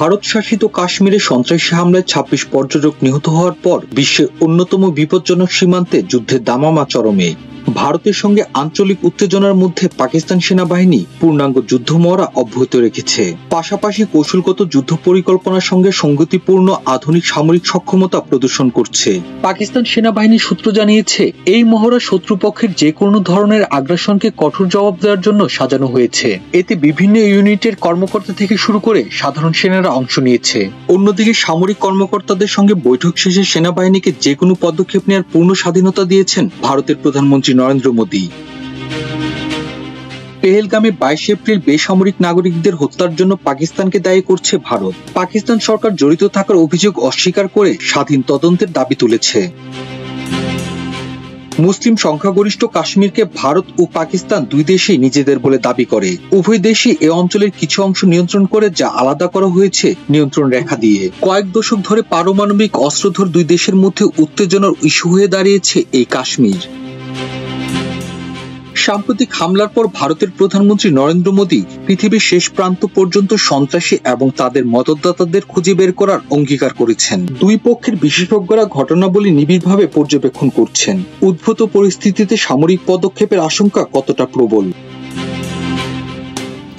ভারত শাসিত কাশ্মীরে সন্ত্রাসী হামলায় ২৬ পর্যটক নিহত হওয়ার পর বিশ্বের অন্যতম বিপজ্জনক সীমান্তে যুদ্ধের দামামা চরমে। ভারতের সঙ্গে আঞ্চলিক উত্তেজনার মধ্যে পাকিস্তান সেনাবাহিনী পূর্ণাঙ্গ যুদ্ধ মহড়া অব্যাহত রেখেছে। পাশাপাশি কৌশলগত যুদ্ধ পরিকল্পনার সঙ্গে সঙ্গতিপূর্ণ আধুনিক সামরিক সক্ষমতা প্রদর্শন করছে। পাকিস্তান সেনাবাহিনীর সূত্র জানিয়েছে, এই মহড়া শত্রুপক্ষের যে কোনো ধরনের আগ্রাসনকে কঠোর জবাব দেওয়ার জন্য সাজানো হয়েছে। এতে বিভিন্ন ইউনিটের কর্মকর্তা থেকে শুরু করে সাধারণ সেনারা অংশ নিয়েছে। অন্যদিকে সামরিক কর্মকর্তাদের সঙ্গে বৈঠক শেষে সেনাবাহিনীকে যে কোনো পদক্ষেপ নেওয়ার পূর্ণ স্বাধীনতা দিয়েছেন ভারতের প্রধানমন্ত্রী নরেন্দ্র মোদী। পেহেলগামে ২২ এপ্রিল বেসামরিক নাগরিকদের হত্যার জন্য পাকিস্তানকে দায়ী করছে ভারত। পাকিস্তান সরকার জড়িত থাকার অভিযোগ অস্বীকার করে স্বাধীন তদন্তের দাবি তুলেছে। মুসলিম সংখ্যাগরিষ্ঠ কাশ্মীরকে ভারত ও পাকিস্তান দুই দেশই নিজেদের বলে দাবি করে। উভয় দেশই এ অঞ্চলের কিছু অংশ নিয়ন্ত্রণ করে, যা আলাদা করা হয়েছে নিয়ন্ত্রণ রেখা দিয়ে। কয়েক দশক ধরে পারমাণবিক অস্ত্রধর দুই দেশের মধ্যে উত্তেজনার ইস্যু হয়ে দাঁড়িয়েছে এই কাশ্মীর। সাম্প্রতিক হামলার পর ভারতের প্রধানমন্ত্রী নরেন্দ্র মোদী পৃথিবীর শেষ প্রান্ত পর্যন্ত সন্ত্রাসী এবং তাদের মদতদাতাদের খুঁজে বের করার অঙ্গীকার করেছেন। দুই পক্ষের বিশেষজ্ঞরা ঘটনাবলী নিবিড়ভাবে পর্যবেক্ষণ করছেন। উদ্ভূত পরিস্থিতিতে সামরিক পদক্ষেপের আশঙ্কা কতটা প্রবল।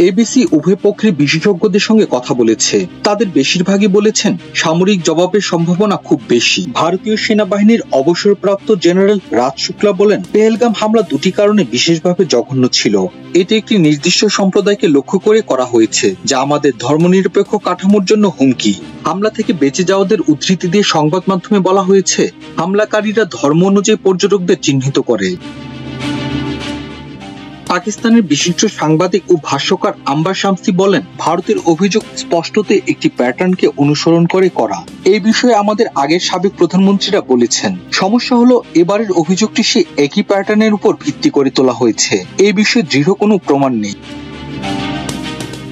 এবিসি উভয় পক্ষের বিশেষজ্ঞদের সঙ্গে কথা বলেছে। তাদের বেশিরভাগই বলেছেন সামরিক জবাবের সম্ভাবনা খুব বেশি। ভারতীয় সেনাবাহিনীর অবসরপ্রাপ্ত জেনারেল রাজ শুক্লা বলেন, পেহেলগাম হামলা দুটি কারণে বিশেষভাবে জঘন্য ছিল। এটি একটি নির্দিষ্ট সম্প্রদায়কে লক্ষ্য করে করা হয়েছে, যা আমাদের ধর্মনিরপেক্ষ কাঠামোর জন্য হুমকি। হামলা থেকে বেঁচে যাওয়াদের উদ্ধৃতি দিয়ে সংবাদ মাধ্যমে বলা হয়েছে, হামলাকারীরা ধর্ম অনুযায়ী পর্যটকদের চিহ্নিত করে। পাকিস্তানের বিশিষ্ট সাংবাদিক ও ভাষ্যকার আম্বার শামসি বলেন, ভারতের অভিযোগ স্পষ্টতই একটি প্যাটার্নকে অনুসরণ করে করা। এই বিষয়ে আমাদের আগের সাবেক প্রধানমন্ত্রীরা বলেছেন। সমস্যা হলো, এবারের অভিযোগটি সে একই প্যাটার্নের উপর ভিত্তি করে তোলা হয়েছে। এই বিষয়ে দৃঢ় কোনো প্রমাণ নেই।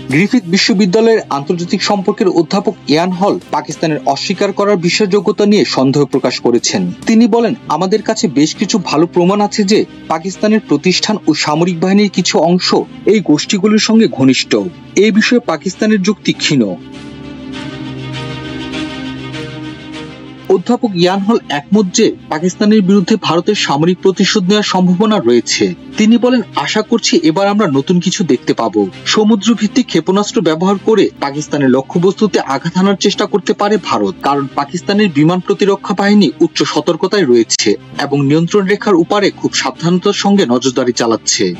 গ্রিফিথ বিশ্ববিদ্যালয়ের আন্তর্জাতিক সম্পর্কের অধ্যাপক ইয়ান হল পাকিস্তানের অস্বীকার করার বিশ্বাসযোগ্যতা নিয়ে সন্দেহ প্রকাশ করেছেন। তিনি বলেন, আমাদের কাছে বেশ কিছু ভালো প্রমাণ আছে যে পাকিস্তানের প্রতিষ্ঠান ও সামরিক বাহিনীর কিছু অংশ এই গোষ্ঠীগুলির সঙ্গে ঘনিষ্ঠ। এই বিষয়ে পাকিস্তানের যুক্তি ক্ষীণ। অধ্যাপক ইয়ান হল একমত যে পাকিস্তানের বিরুদ্ধে ভারতের সামরিক প্রতিশোধ নেওয়ার সম্ভাবনা রয়েছে। তিনি বলেন, আশা করছি এবার আমরা নতুন কিছু দেখতে পাবো। সমুদ্র ভিত্তিক ক্ষেপণাস্ত্র ব্যবহার করে পাকিস্তানের লক্ষ্যবস্তুতে আঘাত হানার চেষ্টা করতে পারে ভারত, কারণ পাকিস্তানের বিমান প্রতিরক্ষা বাহিনী উচ্চ সতর্কতায় রয়েছে এবং নিয়ন্ত্রণ রেখার উপারে খুব সাবধানতার সঙ্গে নজরদারি চালাচ্ছে।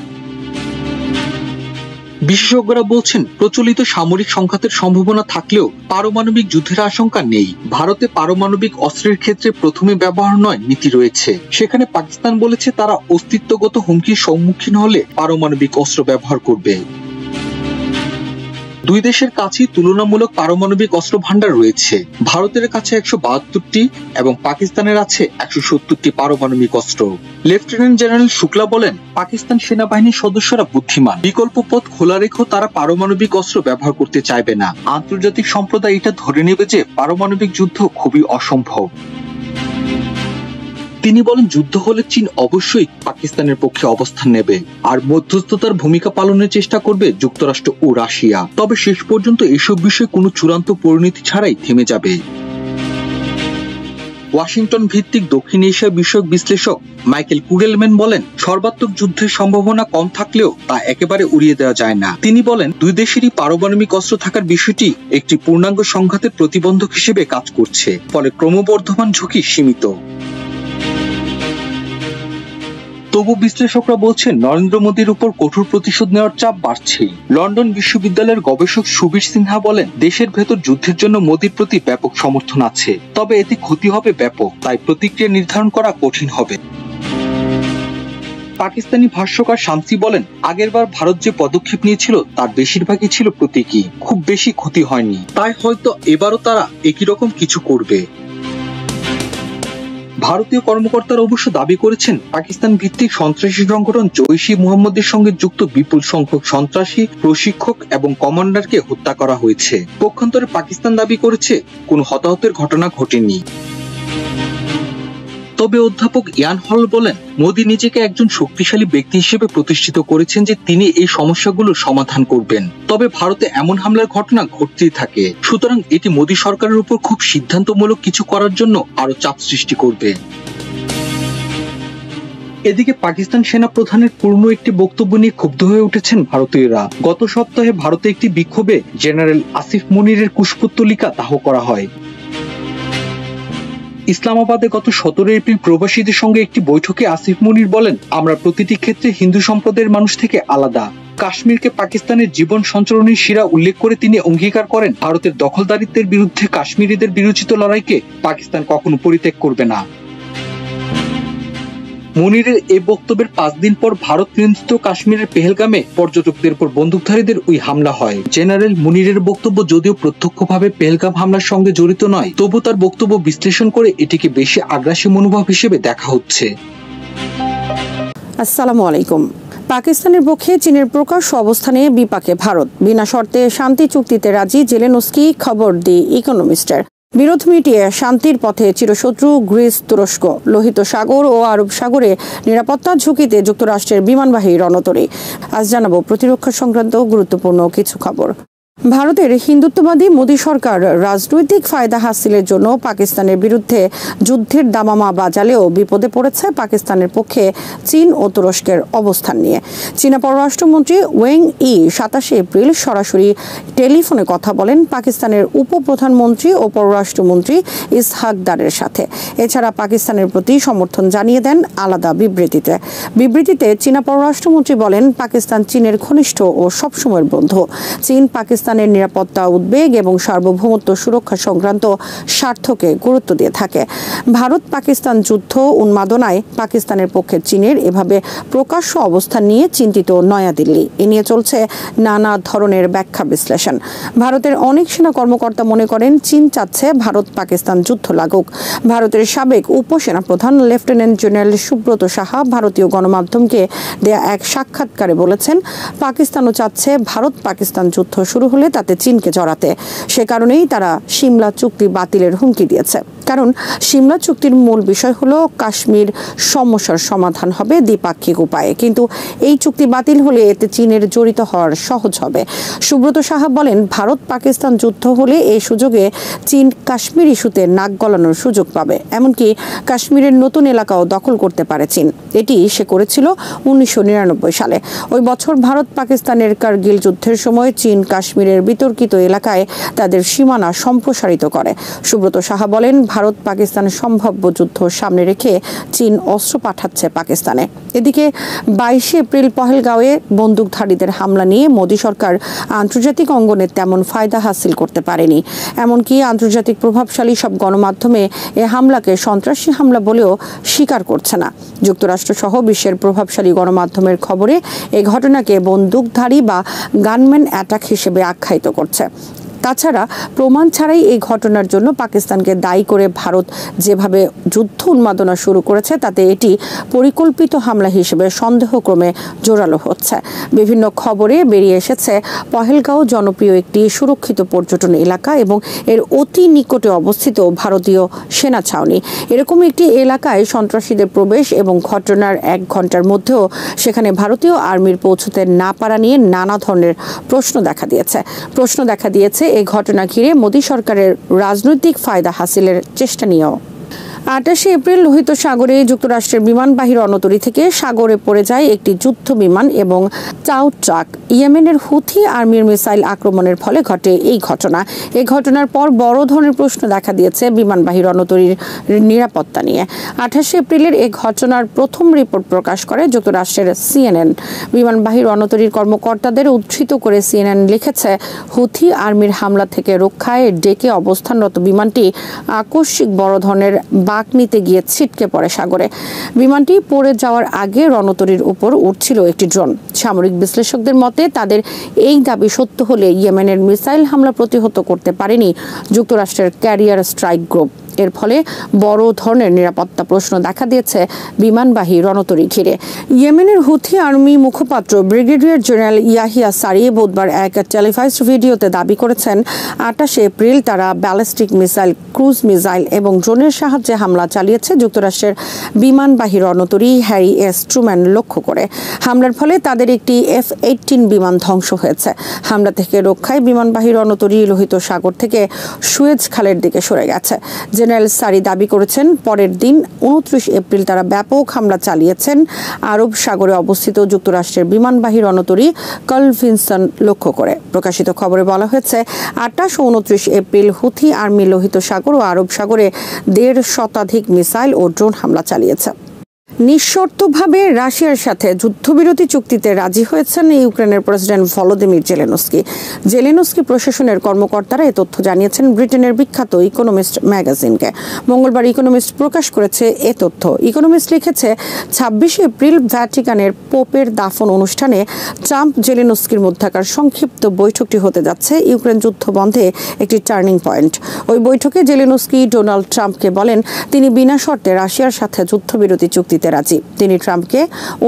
বিশেষজ্ঞরা বলছেন, প্রচলিত সামরিক সংঘাতের সম্ভাবনা থাকলেও পারমাণবিক যুদ্ধের আশঙ্কা নেই। ভারতে পারমাণবিক অস্ত্রের ক্ষেত্রে প্রথমে ব্যবহার নয় নীতি রয়েছে। সেখানে পাকিস্তান বলেছে তারা অস্তিত্বগত হুমকির সম্মুখীন হলে পারমাণবিক অস্ত্র ব্যবহার করবে। দুই দেশের কাছেই তুলনামূলক পারমাণবিক অস্ত্র ভান্ডার রয়েছে। ভারতের কাছে ১৭২টি এবং পাকিস্তানের আছে ১৭০টি পারমাণবিক অস্ত্র। লেফটেন্যান্ট জেনারেল শুক্লা বলেন, পাকিস্তান সেনাবাহিনীর সদস্যরা বুদ্ধিমান। বিকল্প পথ খোলা রেখেও তারা পারমাণবিক অস্ত্র ব্যবহার করতে চাইবে না। আন্তর্জাতিক সম্প্রদায় এটা ধরে নেবে যে পারমাণবিক যুদ্ধ খুবই অসম্ভব। তিনি বলেন, যুদ্ধ হলে চীন অবশ্যই পাকিস্তানের পক্ষে অবস্থান নেবে আর মধ্যস্থতার ভূমিকা পালনের চেষ্টা করবে যুক্তরাষ্ট্র ও রাশিয়া। তবে শেষ পর্যন্ত এসব বিষয়ে কোনো চূড়ান্ত পরিণতি ছাড়াই থেমে যাবে। ওয়াশিংটন ভিত্তিক দক্ষিণ এশিয়া বিষয়ক বিশ্লেষক মাইকেল কুগেলম্যান বলেন, সর্বাত্মক যুদ্ধের সম্ভাবনা কম থাকলেও তা একেবারে উড়িয়ে দেওয়া যায় না। তিনি বলেন, দুই দেশেরই পারমাণবিক অস্ত্র থাকার বিষয়টি একটি পূর্ণাঙ্গ সংঘাতের প্রতিবন্ধক হিসেবে কাজ করছে, ফলে ক্রমবর্ধমান ঝুঁকি সীমিত। তবু বিশ্লেষকরা বলছেন, নরেন্দ্র মোদীর উপর কঠোর প্রতিশোধ নেওয়ার চাপ বাড়ছে। লন্ডন বিশ্ববিদ্যালয়ের গবেষক সুবীর সিনহা বলেন, দেশের ভেতর যুদ্ধের জন্য মোদীর প্রতি ব্যাপক সমর্থন আছে, তবে এতে ক্ষতি হবে ব্যাপক, তাই প্রতিক্রিয়া নির্ধারণ করা কঠিন হবে। পাকিস্তানি ভাষ্যকার শামসি বলেন, আগেরবার ভারত যে পদক্ষেপ নিয়েছিল তার বেশিরভাগই ছিল প্রতীকী, খুব বেশি ক্ষতি হয়নি। তাই হয়তো এবারও তারা একই রকম কিছু করবে। ভারতীয় কর্মকর্তারা অবশ্য দাবি করেছেন, পাকিস্তান ভিত্তিক সন্ত্রাসী সংগঠন জৈশ-ই মুহাম্মদের সঙ্গে যুক্ত বিপুল সংখ্যক সন্ত্রাসী, প্রশিক্ষক এবং কমান্ডারকে হত্যা করা হয়েছে। পক্ষান্তরে পাকিস্তান দাবি করেছে কোনো হতাহতের ঘটনা ঘটেনি। তবে অধ্যাপক ইয়ান হল বলেন, মোদি নিজেকে একজন শক্তিশালী ব্যক্তি হিসেবে প্রতিষ্ঠিত করেছেন যে তিনি এই সমস্যাগুলোর সমাধান করবেন। তবে ভারতে এমন হামলার ঘটনা ঘটতেই থাকে, সুতরাং এটি মোদি সরকারের উপর খুব সিদ্ধান্তমূলক কিছু করার জন্য আরো চাপ সৃষ্টি করবে। এদিকে পাকিস্তান সেনা প্রধানের পূর্ণ একটি বক্তব্য নিয়ে ক্ষুব্ধ হয়ে উঠেছেন ভারতীয়রা। গত সপ্তাহে ভারতে একটি বিক্ষোভে জেনারেল আসিফ মনিরের কুশপুত্তলিকা দাহ করা হয়। ইসলামাবাদে গত 17 এপ্রিল প্রবাসীদের সঙ্গে একটি বৈঠকে আসিফ মনির বলেন, আমরা প্রতিটি ক্ষেত্রে হিন্দু সম্প্রদায়ের মানুষ থেকে আলাদা। কাশ্মীরকে পাকিস্তানের জীবন সঞ্চালনের শিরা উল্লেখ করে তিনি অঙ্গীকার করেন, ভারতের দখলদারিত্বের বিরুদ্ধে কাশ্মীরিদের বিরোচিত লড়াইকে পাকিস্তান কখনো পরিত্যাগ করবে না। মনিরের এই বক্তব্যের 5 দিন পর ভারত নিয়ন্ত্রিত কাশ্মীরের পেহেলগামে পর্যটকদের উপর বন্দুকধারীদের ওই হামলা হয়। জেনারেল মনিরের বক্তব্য যদিও প্রত্যক্ষভাবে পেহেলগাম হামলার সঙ্গে জড়িত নয়, তবু তার বক্তব্য বিশ্লেষণ করে এটিকে বেশি আগ্রাসী মনোভাব হিসেবে দেখা হচ্ছে। আসসালামু আলাইকুম। পাকিস্তানের পক্ষে চীনের প্রকাশ্য অবস্থানে বিপাকে ভারত, বিনা শর্তে শান্তি চুক্তিতে রাজি জেলেনস্কি, খবর দি ইকোনমিস্টের। বিরোধ মিটিয়ে শান্তির পথে চিরশত্রু গ্রিস, তুরস্ক। লোহিত সাগর ও আরব সাগরে নিরাপত্তার ঝুঁকিতে যুক্তরাষ্ট্রের বিমানবাহী রণতরী। আজ জানাবো প্রতিরক্ষা সংক্রান্ত গুরুত্বপূর্ণ কিছু খবর। ভারতের হিন্দুত্ববাদী মোদী সরকার রাজনৈতিক ফায়দা হাসিলের জন্য পাকিস্তানের বিরুদ্ধে যুদ্ধের দামামা বাজালেও বিপদে পড়েছে পাকিস্তানের পক্ষে চীন ও তুরস্কের অবস্থান নিয়ে। চীনা পররাষ্ট্রমন্ত্রী ওয়েং ই 27 এপ্রিল সরাসরি টেলিফোনে কথা বলেন পাকিস্তানের উপপ্রধানমন্ত্রী ও পররাষ্ট্রমন্ত্রী ইসহাক দারের সাথে। এছাড়া পাকিস্তানের প্রতি সমর্থন জানিয়ে দেন আলাদা বিবৃতিতে। বিবৃতিতে চীনা পররাষ্ট্রমন্ত্রী বলেন, পাকিস্তান চীনের ঘনিষ্ঠ ও সবসময়ের বন্ধু। চীন পাকিস্তানের নিরাপত্তা, উদ্বেগ এবং সার্বভৌমত্ব সুরক্ষা সংক্রান্ত স্বার্থকে গুরুত্ব দিয়ে থাকে। ভারত পাকিস্তান যুদ্ধ উন্মাদনায় পাকিস্তানের পক্ষে চীনের এভাবে প্রকাশ্য অবস্থান নিয়ে চিন্তিত নয়াদিল্লি। এ নিয়ে চলছে নানা ধরনের ব্যাখ্যা বিশ্লেষণ। ভারতের অনেক সেনা কর্মকর্তা মনে করেন, চীন চাচ্ছে ভারত পাকিস্তান যুদ্ধ লাগুক। ভারতের সাবেক উপসেনা প্রধান লেফটেন্যান্ট জেনারেল সুব্রত সাহা ভারতীয় গণমাধ্যমকে দেয়া এক সাক্ষাৎকারে বলেছেন, পাকিস্তানও চাচ্ছে ভারত পাকিস্তান যুদ্ধ শুরু হলে তাতে চীনকে জড়াতে। সে কারণেই তারা সিমলা চুক্তি বাতিলের হুমকি দিয়েছে। কারণ সিমলা চুক্তির মূল বিষয় হলো কাশ্মীর সমস্যার সমাধান হবে দ্বিপাক্ষিক উপায়ে, কিন্তু এই চুক্তি বাতিল হলে এতে চীনের জড়িত হওয়ার সহজ হবে। সুব্রত সাহা বলেন, ভারত পাকিস্তান যুদ্ধ হলে এই সুযোগে চীন কাশ্মীর ইস্যুতে নাক গলানোর সুযোগ পাবে। এমনকি কাশ্মীরের নতুন এলাকাও দখল করতে পারে চীন। এটি সে করেছিল 1999 সালে। ওই বছর ভারত পাকিস্তানের কার্গিল যুদ্ধের সময় চীন কাশ্মীরের বিতর্কিত এলাকায় তাদের সীমানা সম্প্রসারিত করে। সুব্রত সাহা বলেন, ভারত পাকিস্তান সম্ভাব্য যুদ্ধ সামনে রেখে চীন অস্ত্র পাঠাচ্ছে পাকিস্তানে। এদিকে 22 এপ্রিল পহেলগাঁওয়ে বন্দুকধারীদের হামলা নিয়ে মোদী সরকার আন্তর্জাতিক অঙ্গনে তেমন ফায়দা হাসিল করতে পারেনি। এমনকি আন্তর্জাতিক প্রভাবশালী সব গণমাধ্যমে এ হামলাকে সন্ত্রাসী হামলা বলেও স্বীকার করছে না। যুক্তরাষ্ট্র সহ বিশ্বের প্রভাবশালী গণমাধ্যমের খবরে এ ঘটনাকে বন্দুকধারী বা গানম্যান অ্যাটাক হিসেবে আখ্যায়িত করছে। তাছাড়া প্রমাণ ছাড়াই এই ঘটনার জন্য পাকিস্তানকে দায়ী করে ভারত যেভাবে যুদ্ধ উন্মাদনা শুরু করেছে, তাতে এটি পরিকল্পিত হামলা হিসেবে সন্দেহক্রমে জোরালো হচ্ছে। বিভিন্ন খবরে বেরিয়ে এসেছে, পহেলগাঁও জনপ্রিয় একটি সুরক্ষিত পর্যটন এলাকা এবং এর অতি নিকটে অবস্থিত ভারতীয় সেনা ছাউনি। এরকম একটি এলাকায় সন্ত্রাসীদের প্রবেশ এবং ঘটনার 1 ঘন্টার মধ্যেও সেখানে ভারতীয় আর্মির পৌঁছতে না পারা নিয়ে নানা ধরনের প্রশ্ন দেখা দিয়েছে এই ঘটনা ঘিরে মোদী সরকারের রাজনৈতিক ফায়দা হাসিলের চেষ্টা নিয়েও। 28 এপ্রিল লোহিত সাগরে যুক্তরাষ্ট্রের বিমানবাহী রণতরী থেকে সাগরে পড়ে যায় একটি যুদ্ধ বিমান এবং চাউ ট্রাক। ইয়েমেনের হুথি আর্মির মিসাইল আক্রমণের ফলে ঘটে এই ঘটনা। এই ঘটনার পর বড় ধরনের প্রশ্ন দেখা দিয়েছে বিমানবাহী রণতরীর নিরাপত্তা নিয়ে। 28 এপ্রিলের এই ঘটনার প্রথম রিপোর্ট প্রকাশ করে যুক্তরাষ্ট্রের CNN। বিমানবাহী রণতরীর কর্মকর্তাদের উদ্ধৃত করে CNN লিখেছে, হুথি আর্মির হামলা থেকে রক্ষায় ডেকে অবস্থানরত বিমানটি আকস্মিক বড় ধরনের বাঁক নিতে গিয়ে ছিটকে পড়ে সাগরে। বিমানটি পড়ে যাওয়ার আগে রণতরীর উপর উঠছিল একটি ড্রোন। সামরিক বিশ্লেষকদের মতে তাদের এই দাবি সত্য হলে ইয়েমেনের মিসাইল হামলা প্রতিহত করতে পারেনি যুক্তরাষ্ট্রের ক্যারিয়ার স্ট্রাইক গ্রুপ। এর ফলে বড় ধরনের নিরাপত্তা প্রশ্ন দেখা দিয়েছে বিমানবাহী রণতরী ঘিরে। ইয়েমেনের হুথি আর্মি মুখপাত্র ব্রিগেডিয়ার জেনারেল ইয়াহিয়া সারি বুধবার এক টেলিভাইজড ভিডিওতে দাবি করেছেন 28 এপ্রিল তারা ব্যালিস্টিক মিসাইল, ক্রুজ মিসাইল এবং ড্রোনের সাহায্যে হামলা চালিয়েছে যুক্তরাষ্ট্রের বিমানবাহী রণতরী হ্যারি এস ট্রুম্যান লক্ষ্য করে। হামলার ফলে তাদের একটি F-18 বিমান ধ্বংস হয়েছে। হামলা থেকে রক্ষায় বিমানবাহী রণতরী লোহিত সাগর থেকে সুয়েজ খালের দিকে সরে গেছে। জেনারেল সারি দাবি করেছেন পরের দিন 29 এপ্রিল তারা ব্যাপক হামলা চালিয়েছেন আরব সাগরে অবস্থিত যুক্তরাষ্ট্রের বিমানবাহী রণতরী কার্ল ভিনসন লক্ষ্য করে। প্রকাশিত খবরে বলা হয়েছে 28 ও 29 এপ্রিল হুথি আর্মি লোহিত সাগর ও আরব সাগরে 1.5 শতাধিক মিসাইল ও ড্রোন হামলা চালিয়েছে। নিঃশর্তভাবে রাশিয়ার সাথে যুদ্ধবিরতি চুক্তিতে রাজি হয়েছেন ইউক্রেনের প্রেসিডেন্ট ভলোদিমির জেলেনস্কি। জেলেনস্কি প্রশাসনের কর্মকর্তারা এ তথ্য জানিয়েছেন ব্রিটেনের বিখ্যাত ইকোনমিস্ট ম্যাগাজিনকে। মঙ্গলবার ইকোনমিস্ট প্রকাশ করেছে এ তথ্য। ইকোনমিস্ট লিখেছে 26 এপ্রিল ভ্যাটিকানের পোপের দাফন অনুষ্ঠানে ট্রাম্প জেলেনস্কির মধ্যকার সংক্ষিপ্ত বৈঠকটি হতে যাচ্ছে ইউক্রেন যুদ্ধ বন্ধে একটি টার্নিং পয়েন্ট। ওই বৈঠকে জেলেনস্কি ডোনাল্ড ট্রাম্পকে বলেন তিনি বিনা শর্তে রাশিয়ার সাথে যুদ্ধবিরতি চুক্তিতে রাজি। তিনি ট্রাম্পকে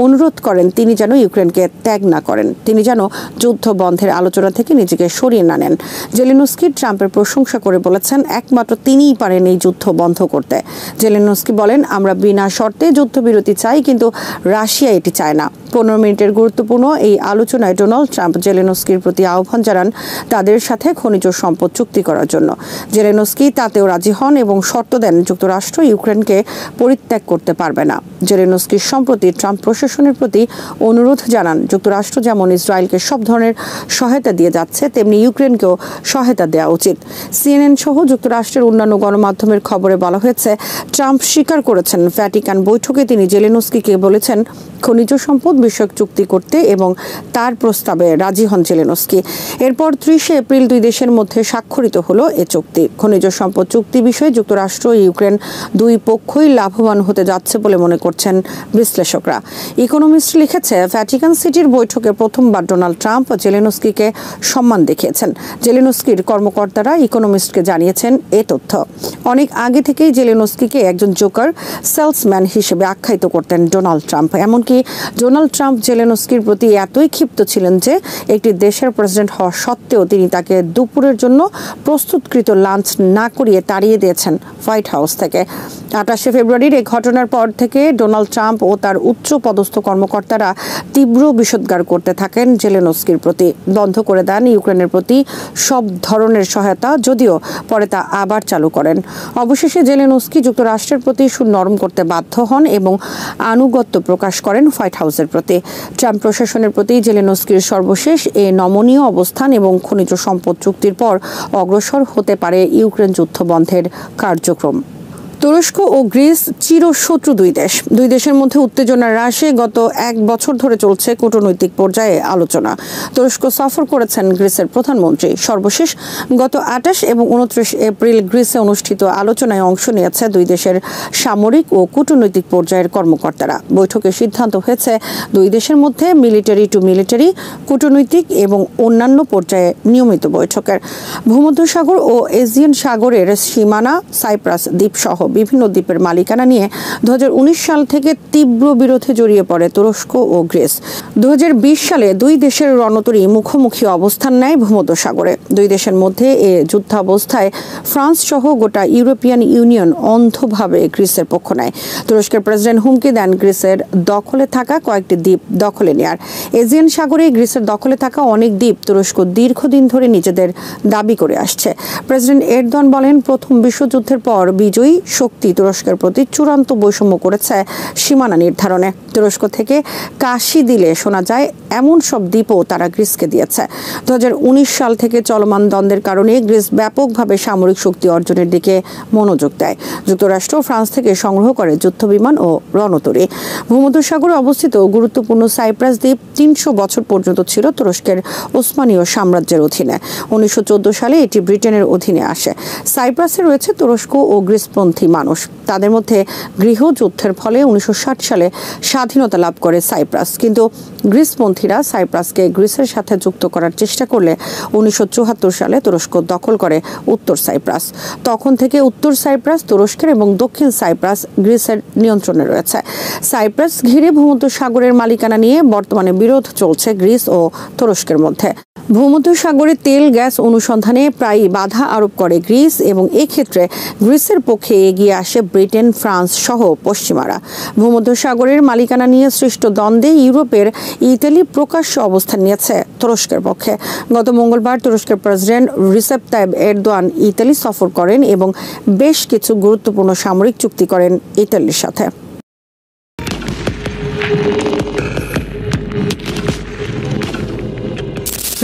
অনুরোধ করেন তিনি যেন ইউক্রেনকে ত্যাগ না করেন, তিনি যেন যুদ্ধ বন্ধের আলোচনা থেকে নিজেকে সরিয়ে না নেন। জেলেনস্কি ট্রাম্পের প্রশংসা করে বলেছেন একমাত্র তিনিই পারেন এই যুদ্ধ বন্ধ করতে। জেলেনস্কি বলেন আমরা বিনা শর্তে যুদ্ধবিরতি চাই, কিন্তু রাশিয়া এটি চায় না। 15 মিনিটের গুরুত্বপূর্ণ এই আলোচনায় ডোনাল্ড ট্রাম্প জেলেনস্কির প্রতি আহ্বান জানান তাদের সাথে খনিজ সম্পদ চুক্তি করার জন্য। জেলেনস্কি তাতেও রাজি হন এবং শর্ত দেন যুক্তরাষ্ট্র ইউক্রেনকে পরিত্যাগ করতে পারবে না। জেলেনস্কি সম্প্রতি ট্রাম্প প্রশাসনের প্রতি অনুরোধ জানান যুক্তরাষ্ট্র যেমন ইসরায়েলকে সব ধরনের সহায়তা দিয়ে যাচ্ছে তেমনি ইউক্রেনকেও সহায়তা দেওয়া উচিত। CNN সহ যুক্তরাষ্ট্রের অন্যান্য গণমাধ্যমের খবরে বলা হয়েছে ট্রাম্প স্বীকার করেছেন ভ্যাটিকান বৈঠকে তিনি জেলেনস্কিকে বলেছেন খনিজ সম্পদ বিষয়ক চুক্তি করতে এবং তার প্রস্তাবে রাজি হন জেলেনস্কি। এরপর 30 এপ্রিল দুই দেশের মধ্যে স্বাক্ষরিত হলো এ চুক্তি। খনিজ সম্পদ চুক্তি বিষয়ে যুক্তরাষ্ট্র ও ইউক্রেন দুই পক্ষই লাভবান হতে যাচ্ছে বলে মনে করছেন বিশ্লেষকরা। ইকোনমিস্ট লিখেছে ভ্যাটিকান সিটির বৈঠকে প্রথমবার ডোনাল্ড ট্রাম্প জেলেনস্কিকে সম্মান দেখিয়েছেন। জেলেনস্কির কর্মকর্তারা ইকোনমিস্টকে জানিয়েছেন এ তথ্য। অনেক আগে থেকেই জেলেনস্কিকে একজন জোকার সেলসম্যান হিসেবে আখ্যায়িত করতেন ডোনাল্ড ট্রাম্প। এমনকি ডোনাল্ড ট্রাম্প জেলেনস্কির প্রতি এতই ক্ষিপ্ত ছিলেন যে একটি দেশের প্রেসিডেন্ট হওয়া সত্ত্বেও তিনি তাকে দুপুরের জন্য প্রস্তুতকৃত লাঞ্চ না করিয়ে তাড়িয়ে দিয়েছেন হোয়াইট হাউস থেকে। 28 ফেব্রুয়ারির এই ঘটনার পর থেকে ডোনাল্ড ট্রাম্প ও তার উচ্চ পদস্থ কর্মকর্তারা তীব্র বিষোদ্গার করতে থাকেন জেলেনস্কির প্রতি। বন্ধ করে দেন ইউক্রেনের প্রতি সব ধরনের সহায়তা, যদিও পরে তা আবার চালু করেন। অবশেষে জেলেনস্কি যুক্তরাষ্ট্রের প্রতি সুর নরম করতে বাধ্য হন এবং আনুগত্য প্রকাশ করেন হোয়াইট হাউসের প্রতি। ট্রাম্প প্রশাসনের প্রতি জেলেনস্কির সর্বশেষ এ নমনীয় অবস্থান এবং খনিজ সম্পদ চুক্তির পর অগ্রসর হতে পারে ইউক্রেন যুদ্ধ বন্ধের কার্যক্রম। তুরস্ক ও গ্রিস চিরশত্রু দুই দেশের মধ্যে উত্তেজনা হ্রাসে গত 1 বছর ধরে চলছে কূটনৈতিক পর্যায়ে আলোচনা। তুরস্ক সফর করেছেন গ্রিসের প্রধানমন্ত্রী। সর্বশেষ গত 28 এবং 29 এপ্রিল গ্রিসে অনুষ্ঠিত আলোচনায় অংশ নিয়েছে দুই দেশের সামরিক ও কূটনৈতিক পর্যায়ের কর্মকর্তারা। বৈঠকে সিদ্ধান্ত হয়েছে দুই দেশের মধ্যে মিলিটারি টু মিলিটারি, কূটনৈতিক এবং অন্যান্য পর্যায়ে নিয়মিত বৈঠকের। ভূমধ্যসাগর ও এজিয়ান সাগরের সীমানা, সাইপ্রাস দ্বীপ সহ বিভিন্ন দ্বীপের মালিকানা নিয়ে 2019 সাল থেকে তীব্র বিরোধে জড়িয়ে পড়ে তুরস্ক ও গ্রিস। 2020 সালে দুই দেশের রণতরী মুখোমুখি অবস্থান নেয় ভূমধ্যসাগরে। দুই দেশের মধ্যে এ যুদ্ধাবস্থায় ফ্রান্স সহ গোটা ইউরোপিয়ান ইউনিয়ন অন্ধভাবে গ্রিসের পক্ষ নেয়। তুরস্কের প্রেসিডেন্ট হুমকি দেন গ্রিসের দখলে থাকা কয়েকটি দ্বীপ দখলে নেয়ার। এজিয়ান সাগরে গ্রিসের দখলে থাকা অনেক দ্বীপ তুরস্ক দীর্ঘদিন ধরে নিজেদের দাবি করে আসছে। প্রেসিডেন্ট এরদোয়ান বলেন প্রথম বিশ্বযুদ্ধের পর বিজয়ী শক্তি তুরস্কের প্রতি চূড়ান্ত বৈষম্য করেছে সীমানা নির্ধারণে। তুরস্ক থেকে কাশি দিলে শোনা যায় এমন সব দ্বীপও তারা গ্রিসকে দিয়েছে। 2019 সাল থেকে চলমান দ্বন্দ্বের কারণে গ্রিস ব্যাপকভাবে সামরিক শক্তি অর্জনের দিকে মনোযোগ দেয়। যুক্তরাষ্ট্র ফ্রান্স থেকে সংগ্রহ করে যুদ্ধবিমান ও রণতরী। ভূমধ্যসাগরে অবস্থিত গুরুত্বপূর্ণ সাইপ্রাস দ্বীপ 300 বছর পর্যন্ত ছিল তুরস্কের ওসমানীয় সাম্রাজ্যের অধীনে। 1914 সালে এটি ব্রিটেনের অধীনে আসে। সাইপ্রাসে রয়েছে তুরস্ক ও গ্রিসপন্থী মানুষ। তাদের মধ্যে গৃহযুদ্ধের ফলে 1960 সালে স্বাধীনতা লাভ করে সাইপ্রাস, কিন্তু গ্রিসপন্থীরা সাইপ্রাসকে গ্রিসের সাথে যুক্ত করার চেষ্টা করলে 1974 সালে তুরস্ক দখল করে উত্তর সাইপ্রাস। তখন থেকে উত্তর সাইপ্রাস তুরস্কের এবং দক্ষিণ সাইপ্রাস গ্রিসের নিয়ন্ত্রণে রয়েছে। সাইপ্রাস ঘিরে ভূমধ্যসাগরের মালিকানা নিয়ে বর্তমানে বিরোধ চলছে গ্রিস ও তুরস্কের মধ্যে। ভূমধ্যসাগরে তেল গ্যাস অনুসন্ধানে প্রায়ই বাধা আরোপ করে গ্রিস এবং এক্ষেত্রে গ্রিসের পক্ষে এগিয়ে আসে ব্রিটেন, ফ্রান্স সহ পশ্চিমারা। ভূমধ্যসাগরের মালিকানা নিয়ে সৃষ্ট দ্বন্দ্বে ইউরোপের ইতালি প্রকাশ্য অবস্থান নিয়েছে তুরস্কের পক্ষে। গত মঙ্গলবার তুরস্কের প্রেসিডেন্ট রিসেপ তাইব এরদোয়ান ইতালি সফর করেন এবং বেশ কিছু গুরুত্বপূর্ণ সামরিক চুক্তি করেন ইতালির সাথে।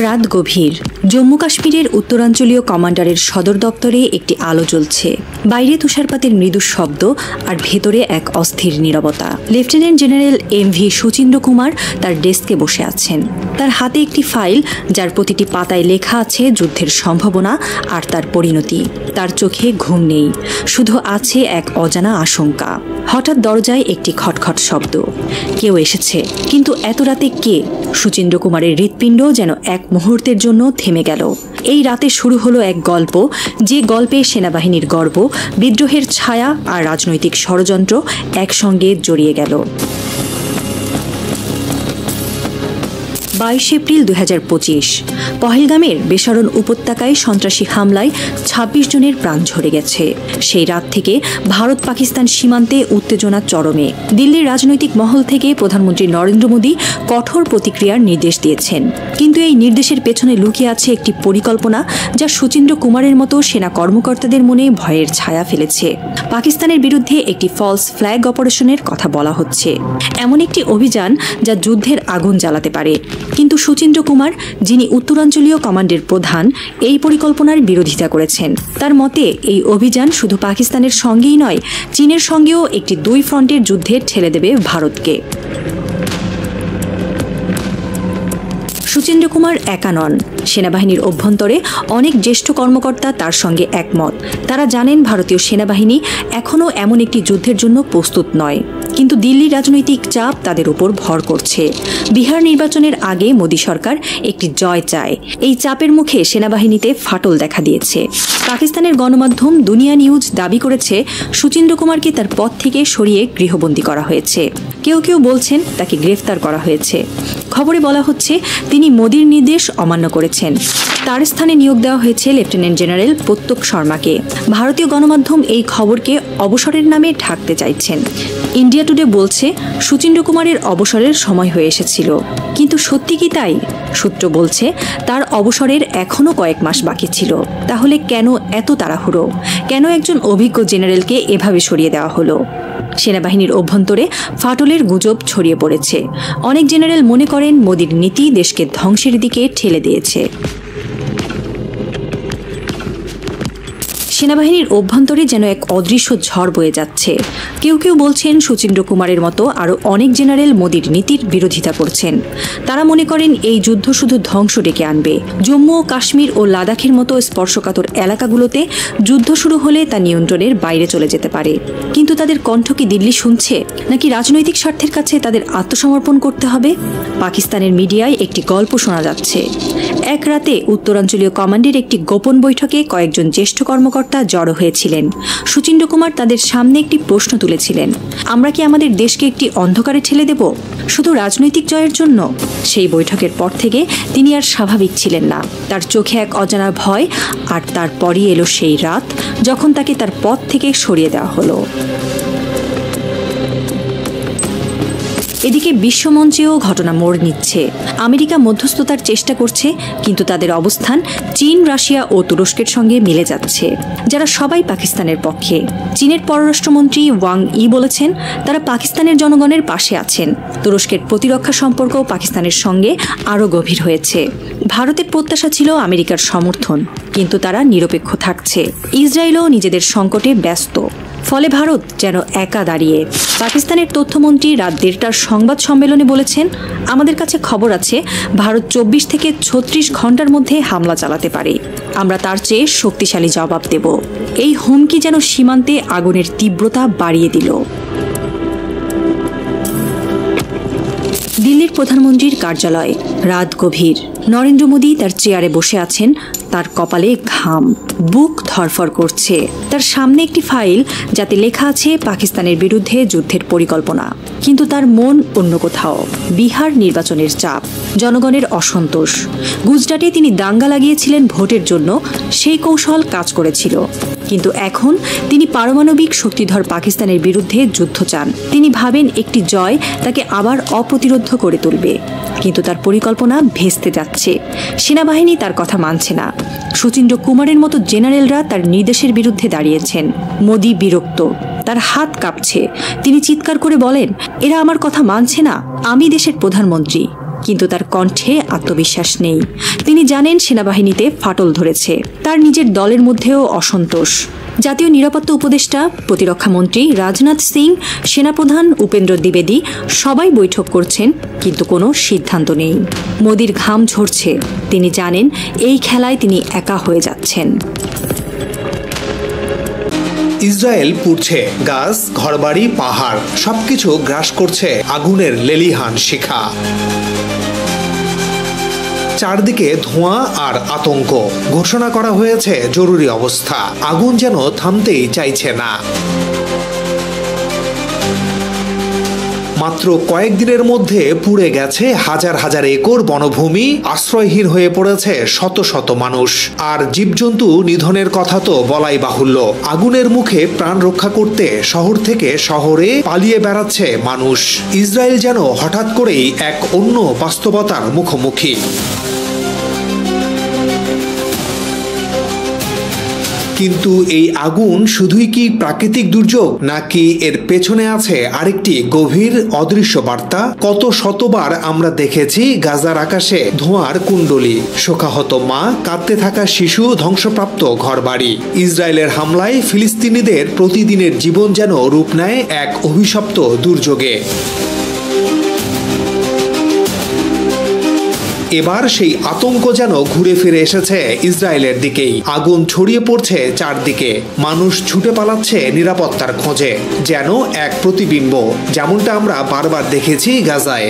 রাত গভীর। জম্মু কাশ্মীরের উত্তরাঞ্চলীয় কমান্ডারের সদর দপ্তরে একটি আলো জ্বলছে। বাইরে তুষারপাতের মৃদু শব্দ আর ভেতরে এক অস্থির নীরবতা। Lieutenant general MV Suchindra Kumar তার ডেস্কে বসে আছেন। তার হাতে একটি ফাইল, যার প্রতিটি পাতায় লেখা আছে যুদ্ধের সম্ভাবনা আর তার পরিণতি। তার চোখে ঘুম নেই, শুধু আছে এক অজানা আশঙ্কা। হঠাৎ দরজায় একটি খটখট শব্দ। কেউ এসেছে, কিন্তু এত রাতে কে? সুচিন্দ্র কুমারের হৃৎপিণ্ড যেন এক মুহূর্তের জন্য থেমে গেল। এই রাতে শুরু হলো এক গল্প, যে গল্পে সেনাবাহিনীর গর্ব, বিদ্রোহের ছায়া আর রাজনৈতিক ষড়যন্ত্র একসঙ্গে জড়িয়ে গেল। 22 এপ্রিল 2025 পহেলগামের বেসারন উপত্যকায় সন্ত্রাসী হামলায় 26 জনের প্রাণ ঝরে গেছে। সেই রাত থেকে ভারত পাকিস্তান সীমান্তে উত্তেজনা চরমে। দিল্লির রাজনৈতিক মহল থেকে প্রধানমন্ত্রী নরেন্দ্র মোদী কঠোর প্রতিক্রিয়ার নির্দেশ দিয়েছেন, কিন্তু এই নির্দেশের পেছনে লুকিয়ে আছে একটি পরিকল্পনা যা সুচিন্দ্র কুমারের মতো সেনা কর্মকর্তাদের মনে ভয়ের ছায়া ফেলেছে। পাকিস্তানের বিরুদ্ধে একটি ফলস ফ্ল্যাগ অপারেশনের কথা বলা হচ্ছে, এমন একটি অভিযান যা যুদ্ধের আগুন জ্বালাতে পারে। কিন্তু সুচিন্দ্র কুমার, যিনি উত্তরাঞ্চলীয় কমান্ডের প্রধান, এই পরিকল্পনার বিরোধিতা করেছেন। তার মতে এই অভিযান শুধু পাকিস্তানের সঙ্গেই নয়, চীনের সঙ্গেও একটি 2 ফ্রন্টের যুদ্ধে ঠেলে দেবে ভারতকে। সুচিন্দ্র কুমার একা নন। সেনাবাহিনীর অভ্যন্তরে অনেক জ্যেষ্ঠ কর্মকর্তা তার সঙ্গে একমত। তারা জানেন ভারতীয় সেনাবাহিনী এখনও এমন একটি যুদ্ধের জন্য প্রস্তুত নয়, কিন্তু দিল্লির রাজনৈতিক চাপ তাদের উপর ভর করছে। বিহার নির্বাচনের আগে মোদী সরকার একটি জয় চায়। এই চাপের মুখে সেনাবাহিনীতে ফাটল দেখা দিয়েছে। পাকিস্তানের গণমাধ্যম দুনিয়া নিউজ দাবি করেছে সুচিন্দ্র কুমারকে তার পদ থেকে সরিয়ে গৃহবন্দী করা হয়েছে। কেউ কেউ বলছেন তাকে গ্রেফতার করা হয়েছে। খবরে বলা হচ্ছে তিনি মোদীর নির্দেশ অমান্য করেছেন। তার স্থানে নিয়োগ দেওয়া হয়েছে লেফটেন্যান্ট জেনারেল প্রত্যক শর্মাকে। ভারতীয় গণমাধ্যম এই খবরকে অবসরের নামে ঢাকতে চাইছেন। ইন্ডিয়া টুডে বলছে সুচিন্দ্র কুমারের অবসরের সময় হয়ে এসেছিল, কিন্তু সত্যি কি তাই? সূত্র বলছে তার অবসরের এখনও কয়েক মাস বাকি ছিল। তাহলে কেন এত তাড়াহুড়ো? কেন একজন অভিজ্ঞ জেনারেলকে এভাবে সরিয়ে দেওয়া হলো? সেনাবাহিনীর অভ্যন্তরে ফাটলের গুজব ছড়িয়ে পড়েছে। অনেক জেনারেল মনে করেন মোদীর নীতি দেশকে ধ্বংসের দিকে ঠেলে দিয়েছে। সেনাবাহিনীর অভ্যন্তরে যেন এক অদৃশ্য ঝড় বয়ে যাচ্ছে। কেউ কেউ বলছেন সুচিন্দ্র কুমারের মতো আরও অনেক জেনারেল মোদীর নীতির বিরোধিতা করছেন। তারা মনে করেন এই যুদ্ধ শুধু ধ্বংস ডেকে আনবে। জম্মু ও কাশ্মীর ও লাদাখের মতো স্পর্শকাতর এলাকাগুলোতে যুদ্ধ শুরু হলে তা নিয়ন্ত্রণের বাইরে চলে যেতে পারে। কিন্তু তাদের কণ্ঠ কি দিল্লি শুনছে, নাকি রাজনৈতিক স্বার্থের কাছে তাদের আত্মসমর্পণ করতে হবে? পাকিস্তানের মিডিয়ায় একটি গল্প শোনা যাচ্ছে। এক রাতে উত্তরাঞ্চলীয় কমান্ডের একটি গোপন বৈঠকে কয়েকজন জ্যেষ্ঠ কর্মকর্তা জড়ো হয়েছিলেন। সুচিন্দ্র কুমার তাদের সামনে একটি প্রশ্ন তুলেছিলেন, আমরা কি আমাদের দেশকে একটি অন্ধকারে ঠেলে দেব শুধু রাজনৈতিক জয়ের জন্য? সেই বৈঠকের পর থেকে তিনি আর স্বাভাবিক ছিলেন না। তার চোখে এক অজানা ভয়, আর তারপরই এলো সেই রাত যখন তাকে তার পদ থেকে সরিয়ে দেওয়া হলো। এদিকে বিশ্বমঞ্চেও ঘটনা মোড় নিচ্ছে। আমেরিকা মধ্যস্থতার চেষ্টা করছে, কিন্তু তাদের অবস্থান চীন, রাশিয়া ও তুরস্কের সঙ্গে মিলে যাচ্ছে, যারা সবাই পাকিস্তানের পক্ষে। চীনের পররাষ্ট্রমন্ত্রী ওয়াং ই বলেছেন তারা পাকিস্তানের জনগণের পাশে আছেন। তুরস্কের প্রতিরক্ষা সম্পর্ক পাকিস্তানের সঙ্গে আরও গভীর হয়েছে। ভারতের প্রত্যাশা ছিল আমেরিকার সমর্থন, কিন্তু তারা নিরপেক্ষ থাকছে। ইসরায়েলও নিজেদের সংকটে ব্যস্ত, ফলে ভারত যেন একা দাঁড়িয়ে। পাকিস্তানের তথ্যমন্ত্রী রাত 1:30টার সংবাদ সম্মেলনে বলেছেন, আমাদের কাছে খবর আছে ভারত 24 থেকে 36 ঘন্টার মধ্যে হামলা চালাতে পারে। আমরা তার চেয়ে শক্তিশালী জবাব দেব। এই হুমকি যেন সীমান্তে আগুনের তীব্রতা বাড়িয়ে দিল। দিল্লির প্রধানমন্ত্রীর কার্যালয়, রাত গভীর। নরেন্দ্র মোদী তার চেয়ারে বসে আছেন, তার কপালে ঘাম, বুক ধরফর করছে। তার সামনে একটি ফাইল, যাতে লেখা আছে পাকিস্তানের বিরুদ্ধে যুদ্ধের পরিকল্পনা। কিন্তু তার মন অন্য কোথাও। বিহার নির্বাচনের চাপ, জনগণের অসন্তোষ। গুজরাটে তিনি দাঙ্গা লাগিয়েছিলেন ভোটের জন্য, সেই কৌশল কাজ করেছিল। কিন্তু এখন তিনি পারমাণবিক শক্তিধর পাকিস্তানের বিরুদ্ধে যুদ্ধ চান। তিনি ভাবেন একটি জয় তাকে আবার অপ্রতিরোধ করে তুলবে। কিন্তু তার পরিকল্পনা ভেস্তে যাচ্ছে। সেনাবাহিনী তার কথা মানছে না। শচীন্দ্র কুমারের মতো জেনারেলরা তার নির্দেশের বিরুদ্ধে দাঁড়িয়েছেন। মোদী বিরক্ত, তার হাত কাঁপছে। তিনি চিৎকার করে বলেন, এরা আমার কথা মানছে না, আমি দেশের প্রধানমন্ত্রী। কিন্তু তার কণ্ঠে আত্মবিশ্বাস নেই। তিনি জানেন সেনাবাহিনীতে ফাটল ধরেছে। তার নিজের দলের মধ্যেও অসন্তোষ। জাতীয় নিরাপত্তা উপদেষ্টা, প্রতিরক্ষা মন্ত্রী রাজনাথ সিং, সেনাপ্রধান উপেন্দ্র দ্বিবেদী সবাই বৈঠক করছেন, কিন্তু কোনো সিদ্ধান্ত নেই। মোদির ঘাম ঝরছে। তিনি জানেন এই খেলায় তিনি একা হয়ে যাচ্ছেন। ইসরায়েল পুড়ছে, গাছ, ঘরবাড়ি, পাহাড় সবকিছু গ্রাস করছে আগুনের লেলিহান শিখা। চারদিকে ধোঁয়া আর আতঙ্ক। ঘোষণা করা হয়েছে জরুরি অবস্থা। আগুন যেন থামতেই চাইছে না। মাত্র কয়েকদিনের মধ্যে পুড়ে গেছে হাজার হাজার একর বনভূমি, আশ্রয়হীন হয়ে পড়েছে শত শত মানুষ। আর জীবজন্তু নিধনের কথা তো বলাই বাহুল্য। আগুনের মুখে প্রাণ রক্ষা করতে শহর থেকে শহরে পালিয়ে বেড়াচ্ছে মানুষ। ইসরায়েল যেন হঠাৎ করেই এক অন্য বাস্তবতার মুখোমুখি। কিন্তু এই আগুন শুধুই কি প্রাকৃতিক দুর্যোগ, নাকি এর পেছনে আছে আরেকটি গভীর অদৃশ্য বার্তা? কত শতবার আমরা দেখেছি গাজার আকাশে ধোঁয়ার কুণ্ডলী, শোকাহত মা, কাঁদতে থাকা শিশু, ধ্বংসপ্রাপ্ত ঘরবাড়ি। ইসরায়েলের হামলায় ফিলিস্তিনিদের প্রতিদিনের জীবন যেন রূপ নেয় এক অভিশপ্ত দুর্যোগে। এবার সেই আতঙ্ক যেন ঘুরে ফিরে এসেছে ইসরায়েলের দিকেই। আগুন ছড়িয়ে পড়ছে চারদিকে। মানুষ ছুটে পালাচ্ছে নিরাপত্তার খোঁজে, যেন এক প্রতিবিম্ব, যেমনটা আমরা বারবার দেখেছি গাজায়।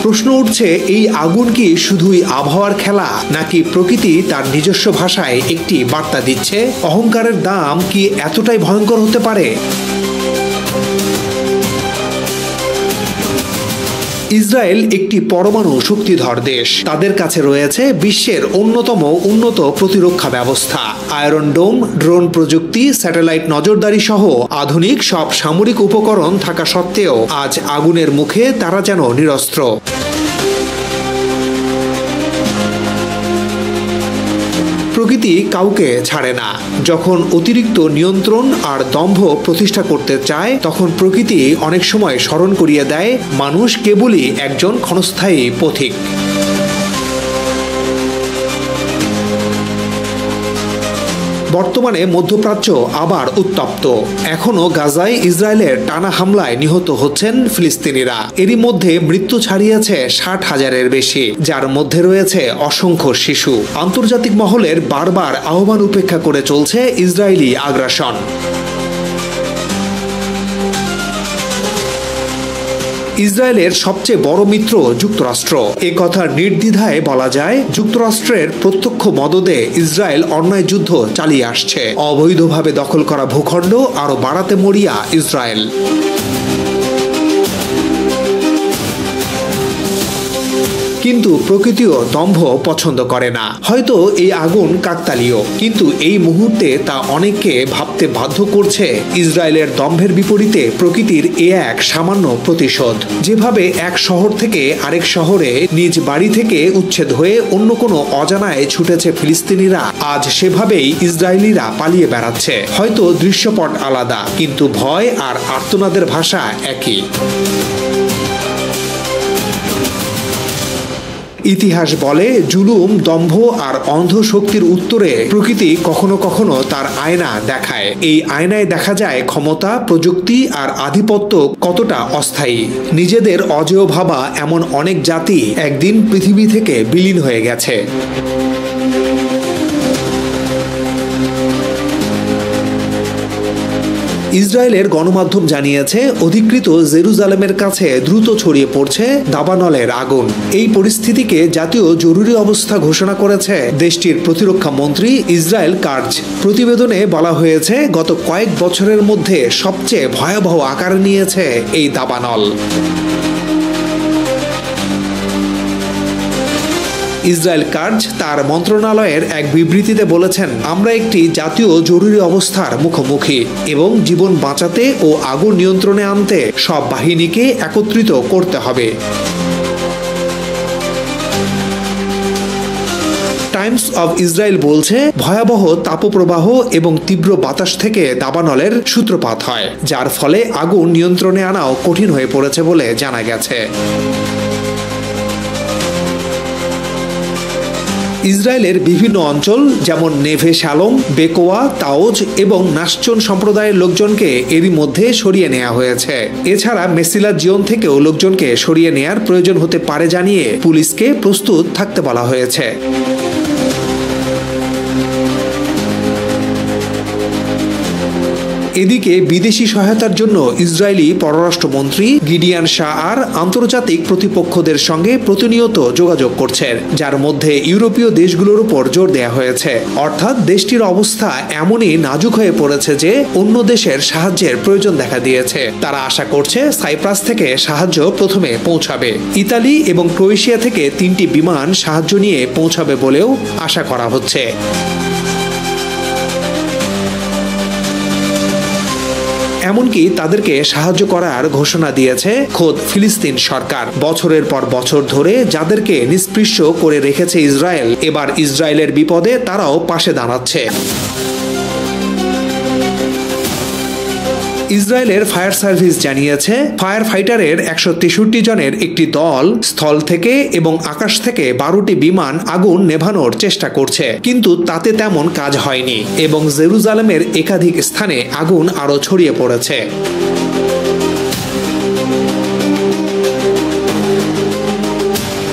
প্রশ্ন উঠছে, এই আগুন কি শুধুই আবহাওয়ার খেলা, নাকি প্রকৃতি তার নিজস্ব ভাষায় একটি বার্তা দিচ্ছে? অহংকারের দাম কি এতটাই ভয়ঙ্কর হতে পারে? ইসরায়েল একটি পরমাণু শক্তিধর দেশ। তাদের কাছে রয়েছে বিশ্বের অন্যতম উন্নত প্রতিরক্ষা ব্যবস্থা। আয়রন ডোম, ড্রোন প্রযুক্তি, স্যাটেলাইট নজরদারি সহ আধুনিক সব সামরিক উপকরণ থাকা সত্ত্বেও আজ আগুনের মুখে তারা যেন নিরস্ত্র। প্রকৃতি কাউকে ছাড়ে না। যখন অতিরিক্ত নিয়ন্ত্রণ আর দম্ভ প্রতিষ্ঠা করতে চায়, তখন প্রকৃতি অনেক সময় স্মরণ করিয়ে দেয় মানুষ কেবলই একজন ক্ষণস্থায়ী পথিক। বর্তমানে মধ্যপ্রাচ্য আবার উত্তপ্ত। এখনো গাজায় ইসরায়েলের টানা হামলায় নিহত হচ্ছেন ফিলিস্তিনিরা। এরই মধ্যে মৃত্যু ছাড়িয়েছে 60,000-এর বেশি, যার মধ্যে রয়েছে অসংখ্য শিশু। আন্তর্জাতিক মহলের বারবার আহ্বান উপেক্ষা করে চলছে ইসরায়েলি আগ্রাসন। ইসরায়েলের সবচেয়ে বড় মিত্র যুক্তরাষ্ট্র। এ কথা নির্দ্বিধায় বলা যায়, যুক্তরাষ্ট্রের প্রত্যক্ষ মদদে ইসরায়েল অন্যায় যুদ্ধ চালিয়ে আসছে। অবৈধভাবে দখল করা ভূখণ্ড আরো বাড়াতে মরিয়া ইসরায়েল। কিন্তু প্রকৃতিও দম্ভ পছন্দ করে না। হয়তো এই আগুন কাকতালীয়, কিন্তু এই মুহূর্তে তা অনেককে ভাবতে বাধ্য করছে ইসরায়েলের দম্ভের বিপরীতে প্রকৃতির এ এক সামান্য প্রতিশোধ। যেভাবে এক শহর থেকে আরেক শহরে নিজ বাড়ি থেকে উচ্ছেদ হয়ে অন্য কোনো অজানায় ছুটেছে ফিলিস্তিনিরা, আজ সেভাবেই ইসরায়েলিরা পালিয়ে বেড়াচ্ছে। হয়তো দৃশ্যপট আলাদা, কিন্তু ভয় আর আর্তনাদের ভাষা একই। ইতিহাস বলে, জুলুম, দম্ভ আর অন্ধ শক্তির উত্তরে প্রকৃতি কখনো কখনো তার আয়না দেখায়। এই আয়নায় দেখা যায় ক্ষমতা, প্রযুক্তি আর আধিপত্য কতটা অস্থায়ী। নিজেদের অজেয় ভাবা এমন অনেক জাতি একদিন পৃথিবী থেকে বিলীন হয়ে গেছে। ইসরায়েলের গণমাধ্যম জানিয়েছে, অধিকৃত জেরুজালেমের কাছে দ্রুত ছড়িয়ে পড়ছে দাবানলের আগুন। এই পরিস্থিতিকে জাতীয় জরুরি অবস্থা ঘোষণা করেছে দেশটির প্রতিরক্ষা মন্ত্রী ইসরায়েল কাটজ। প্রতিবেদনে বলা হয়েছে, গত কয়েক বছরের মধ্যে সবচেয়ে ভয়াবহ আকার নিয়েছে এই দাবানল। ইসরায়েল কাটজ তার মন্ত্রণালয়ের এক বিবৃতিতে বলেছেন, আমরা একটি জাতীয় জরুরি অবস্থার মুখোমুখি এবং জীবন বাঁচাতে ও আগুন নিয়ন্ত্রণে আনতে সব বাহিনীকে একত্রিত করতে হবে। টাইমস অব ইসরায়েল বলছে, ভয়াবহ তাপপ্রবাহ এবং তীব্র বাতাস থেকে দাবানলের সূত্রপাত হয়, যার ফলে আগুন নিয়ন্ত্রণে আনাও কঠিন হয়ে পড়েছে বলে জানা গেছে। ইসরায়েলের বিভিন্ন অঞ্চল যেমন নেভে শালোম, বেকোয়া, তাওজ এবং নাশচন সম্প্রদায়ের লোকজনকে এরই মধ্যে সরিয়ে নেওয়া হয়েছে। এছাড়া মেসিলা জিয়ন থেকেও লোকজনকে সরিয়ে নেয়ার প্রয়োজন হতে পারে জানিয়ে পুলিশকে প্রস্তুত থাকতে বলা হয়েছে। এদিকে বিদেশি সহায়তার জন্য ইসরায়েলি পররাষ্ট্রমন্ত্রী গিডিয়ান শাআর আন্তর্জাতিক প্রতিপক্ষদের সঙ্গে প্রতিনিয়ত যোগাযোগ করছেন, যার মধ্যে ইউরোপীয় দেশগুলোর উপর জোর দেওয়া হয়েছে। অর্থাৎ দেশটির অবস্থা এমনই নাজুক হয়ে পড়েছে যে অন্য দেশের সাহায্যের প্রয়োজন দেখা দিয়েছে। তারা আশা করছে সাইপ্রাস থেকে সাহায্য প্রথমে পৌঁছাবে। ইতালি এবং ক্রোয়েশিয়া থেকে 3টি বিমান সাহায্য নিয়ে পৌঁছাবে বলেও আশা করা হচ্ছে। এমনকি তাদেরকে সাহায্য করার ঘোষণা দিয়েছে খোদ ফিলিস্তিন সরকার। বছরের পর বছর ধরে যাদেরকে নিষ্পৃহ করে রেখেছে ইসরায়েল, এবার ইসরায়েলের বিপদে তারাও পাশে দাঁড়াচ্ছে। ইসরায়েলের ফায়ার সার্ভিস জানিয়েছে, ফায়ার ফাইটারের 163 জনের একটি দল স্থল থেকে এবং আকাশ থেকে 12টি বিমান আগুন নেভানোর চেষ্টা করছে, কিন্তু তাতে তেমন কাজ হয়নি এবং জেরুজালেমের একাধিক স্থানে আগুন আরো ছড়িয়ে পড়েছে।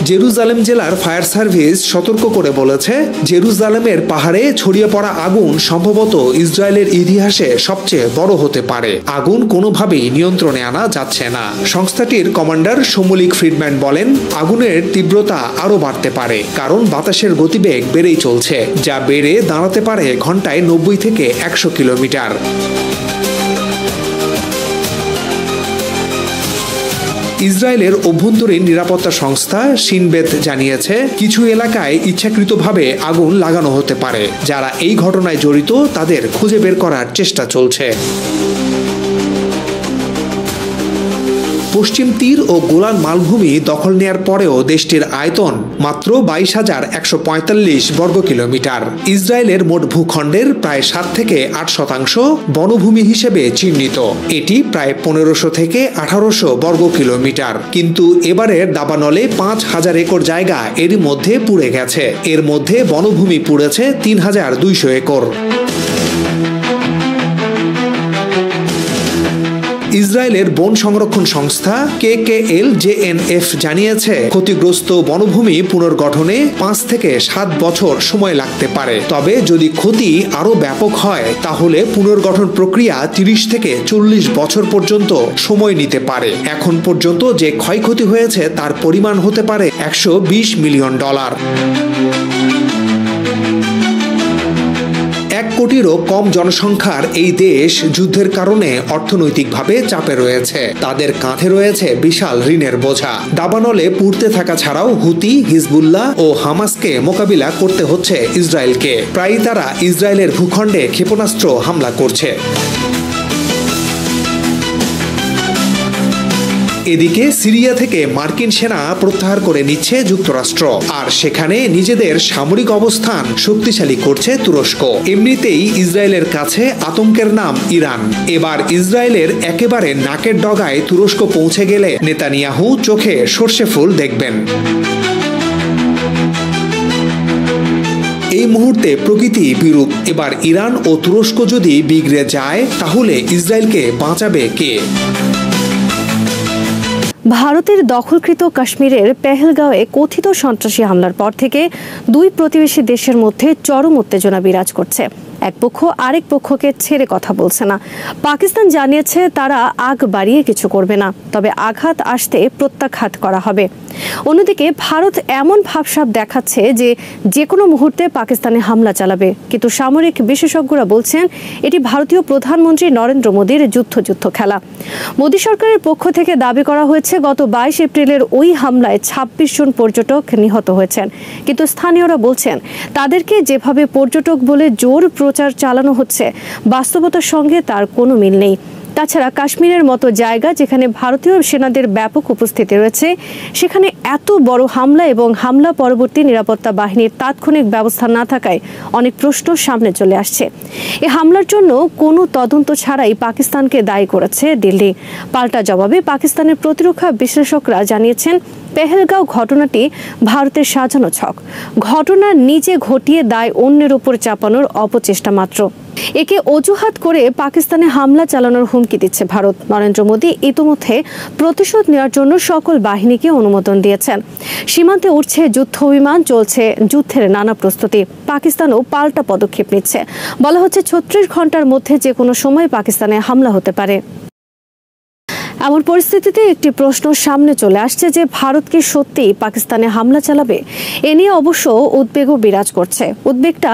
জেরুজালেম জেলার ফায়ার সার্ভিস সতর্ক করে বলেছে, জেরুজালেমের পাহাড়ে ছড়িয়ে পড়া আগুন সম্ভবত ইসরায়েলের ইতিহাসে সবচেয়ে বড় হতে পারে। আগুন কোনোভাবেই নিয়ন্ত্রণে আনা যাচ্ছে না। সংস্থাটির কমান্ডার শমুলিক ফ্রিডম্যান বলেন, আগুনের তীব্রতা আরো বাড়তে পারে, কারণ বাতাসের গতিবেগ বেড়েই চলছে, যা বেড়ে দাঁড়াতে পারে ঘন্টায় 90 থেকে 100 কিলোমিটার। ইসরায়েলের অভ্যন্তরীণ নিরাপত্তা সংস্থা শিনবেত জানিয়েছে, কিছু এলাকায় ইচ্ছাকৃতভাবে আগুন লাগানো হতে পারে। যারা এই ঘটনায় জড়িত তাদের খুঁজে বের করার চেষ্টা চলছে। পশ্চিম তীর ও গোলান মালভূমি দখল নেয়ার পরেও দেশটির আয়তন মাত্র 22,145 বর্গ কিলোমিটার। ইসরায়েলের মোট ভূখণ্ডের প্রায় 7 থেকে 8% বনভূমি হিসেবে চিহ্নিত। এটি প্রায় 1500 থেকে 1800 বর্গ কিলোমিটার। কিন্তু এবারের দাবানলে 5000 একর জায়গা এরই মধ্যে পুড়ে গেছে। এর মধ্যে বনভূমি পুড়েছে 3200 একর। ইসরায়েলের বন সংরক্ষণ সংস্থা KKLJNF জানিয়েছে, ক্ষতিগ্রস্ত বনভূমি পুনর্গঠনে 5 থেকে 7 বছর সময় লাগতে পারে। তবে যদি ক্ষতি আরো ব্যাপক হয় তাহলে পুনর্গঠন প্রক্রিয়া 30 থেকে 40 বছর পর্যন্ত সময় নিতে পারে। এখন পর্যন্ত যে ক্ষয়ক্ষতি হয়েছে তার পরিমাণ হতে পারে $120 মিলিয়ন। 1 কোটিরও কম জনসংখ্যার এই দেশ যুদ্ধের কারণে অর্থনৈতিকভাবে চাপে রয়েছে। তাদের কাঁধে রয়েছে বিশাল ঋণের বোঝা। দাবানলে পুড়তে থাকা ছাড়াও হুতি, হিজবুল্লাহ ও হামাসকে মোকাবিলা করতে হচ্ছে ইসরায়েলকে। প্রায়ই তারা ইসরায়েলের ভূখণ্ডে ক্ষেপণাস্ত্র হামলা করছে। এদিকে সিরিয়া থেকে মার্কিন সেনা প্রত্যাহার করে নিচ্ছে যুক্তরাষ্ট্র, আর সেখানে নিজেদের সামরিক অবস্থান শক্তিশালী করছে তুরস্ক। এমনিতেই ইসরায়েলের কাছে আতঙ্কের নাম ইরান। এবার ইসরায়েলের একেবারে নাকের ডগায় তুরস্ক পৌঁছে গেলে নেতানিয়াহু চোখে সর্ষে ফুল দেখবেন। এই মুহূর্তে প্রকৃতি বিরূপ। এবার ইরান ও তুরস্ক যদি বিগড়ে যায় তাহলে ইসরায়েলকে বাঁচাবে কে? ভারতের দখলকৃত কাশ্মীরের পেহেলগাঁওয়ে কথিত সন্ত্রাসী হামলার পর থেকে দুই প্রতিবেশী দেশের মধ্যে চরম উত্তেজনা বিরাজ করছে। এক পক্ষ আরেক পক্ষকে ছেড়ে কথা বলছে না। পাকিস্তান জানিয়েছে তারা আগ বাড়িয়ে কিছু করবে না, তবে আঘাত আসতে প্রত্যাঘাত করা হবে। অন্যদিকে ভারত এমন ভাবসাব দেখাচ্ছে যে কোনো মুহূর্তে পাকিস্তানে হামলা চালাবে, কিন্তু সামরিক বিশেষজ্ঞরা বলছেন এটি ভারতীয় প্রধানমন্ত্রী নরেন্দ্র মোদীর যুদ্ধ খেলা। মোদী সরকারের পক্ষ থেকে দাবি করা হয়েছে গত 22 এপ্রিলের ওই হামলায় 26 জন পর্যটক নিহত হয়েছেন, কিন্তু স্থানীয়রা বলছেন তাদেরকে যেভাবে পর্যটক বলে জোর প্রচার চালানো হচ্ছে বাস্তবতার সঙ্গে তার কোনো মিল নেই। তাছাড়া কাশ্মীরের মতো জায়গা যেখানে ভারতীয় সেনাদের ব্যাপক উপস্থিতি রয়েছে, সেখানে এত বড় হামলা এবং হামলা পরবর্তী নিরাপত্তা বাহিনীর তাৎক্ষণিক ব্যবস্থা না থাকায় অনেক প্রশ্ন সামনে চলে আসছে। এই হামলার জন্য কোনো তদন্ত ছাড়াই পাকিস্তানকে দায়ী করেছে দিল্লি। পাল্টা জবাবে পাকিস্তানের প্রতিরক্ষা বিশ্লেষকরা জানিয়েছেন পেহেলগাঁও ঘটনাটি ভারতের সাজানো ছক, ঘটনা নিজে ঘটিয়ে দায় অন্যের উপর চাপানোর অপচেষ্টা মাত্র। একে অজুহাত করে পাকিস্তানে হামলা চালানোর হুমকি দিচ্ছে ভারত। নরেন্দ্র মোদী ইতিমধ্যে প্রতিশোধ নেওয়ার জন্য সকল বাহিনীকে অনুমোদন দিয়েছেন। সীমান্তে উঠছে যুদ্ধ বিমান, চলছে যুদ্ধের নানা প্রস্তুতি। পাকিস্তানও পাল্টা পদক্ষেপ নিচ্ছে। বলা হচ্ছে 36 ঘন্টার মধ্যে যে কোনো সময় পাকিস্তানে হামলা হতে পারে। এমন পরিস্থিতিতে একটি প্রশ্ন সামনে চলে আসছে যে ভারত কি সত্যিই পাকিস্তানে হামলা চালাবে? এ নিয়ে অবশ্য উদ্বেগও বিরাজ করছে। উদ্বেগটা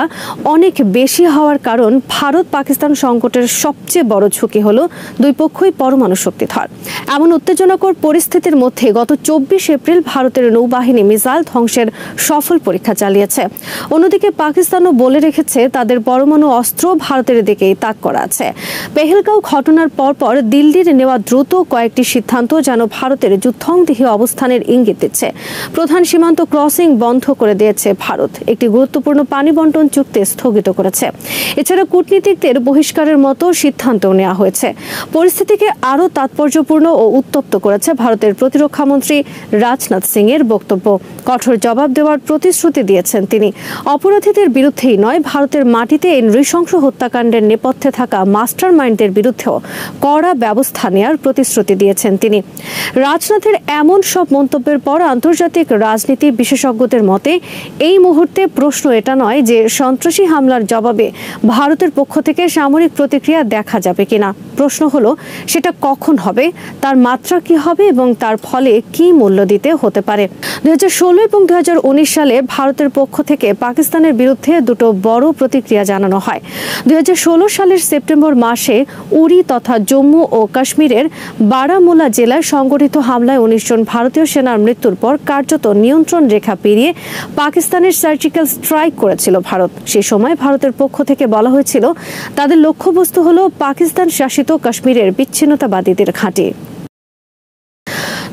অনেক বেশি হওয়ার কারণ ভারত পাকিস্তান সংকটের সবচেয়ে বড় ঝুঁকি হলো দুই পক্ষই পরমাণু শক্তিধর। এমন উত্তেজনাকর পরিস্থিতির মধ্যে গত 24 এপ্রিল ভারতের নৌবাহিনী মিসাইল ধ্বংসের সফল পরীক্ষা চালিয়েছে। অন্যদিকে পাকিস্তানও বলে রেখেছে তাদের পরমাণু অস্ত্র ভারতের দিকেই তাক করা আছে। পেহেলগাঁও ঘটনার পরপর দিল্লির নেওয়া দ্রুত কয়েকটি সিদ্ধান্ত যেন ভারতের যুদ্ধংদেহী অবস্থানের ইঙ্গিত দিচ্ছে। প্রধান সীমান্ত ক্রসিং বন্ধ করে দিয়েছে ভারত, একটি গুরুত্বপূর্ণ পানি বন্টন চুক্তি স্থগিত করেছে। এছাড়া কূটনীতিকদের বহিষ্কারের মতো সিদ্ধান্তও নেওয়া হয়েছে। পরিস্থিতিকে আরও তাৎপর্যপূর্ণ ও উত্তপ্ত করেছে ভারতের প্রতিরক্ষা মন্ত্রী রাজনাথ সিং এর বক্তব্য। কঠোর জবাব দেওয়ার প্রতিশ্রুতি দিয়েছেন তিনি। অপরাধীদের বিরুদ্ধেই নয়, ভারতের মাটিতে এই নৃশংস হত্যাকাণ্ডের নেপথ্যে থাকা মাস্টার মাইন্ডদের বিরুদ্ধেও কড়া ব্যবস্থা নেওয়ার প্রতিশ্রুতি দিয়েছেন তিনি। রাজনাথের এমন সব মন্তব্যের পর আন্তর্জাতিক রাজনীতি বিশেষজ্ঞদের মতে এই মুহূর্তে প্রশ্ন এটা নয় যে সন্ত্রাসী হামলার জবাবে ভারতের পক্ষ থেকে সামরিক প্রতিক্রিয়া দেখা যাবে কিনা। প্রশ্ন হলো সেটা কখন হবে, তার মাত্রা কি হবে এবং তার ফলে কি মূল্য দিতে হতে পারে। 2016 এবং 2019 সালে ভারতের পক্ষ থেকে পাকিস্তানের বিরুদ্ধে দুটো বড় প্রতিক্রিয়া জানানো হয়। 2016 সালের সেপ্টেম্বর মাসে উরি তথা জম্মু ও কাশ্মীরের বারামুলা জেলায় সংগঠিত হামলায় 19 জন ভারতীয় সেনার মৃত্যুর পর কার্যত নিয়ন্ত্রণ রেখা পেরিয়ে পাকিস্তানের সার্জিক্যাল স্ট্রাইক করেছিল ভারত। সেই সময় ভারতের পক্ষ থেকে বলা হয়েছিল তাদের লক্ষ্যবস্তু হলো পাকিস্তান শাসিত কাশ্মীরের বিচ্ছিন্নতাবাদীদের ঘাঁটি।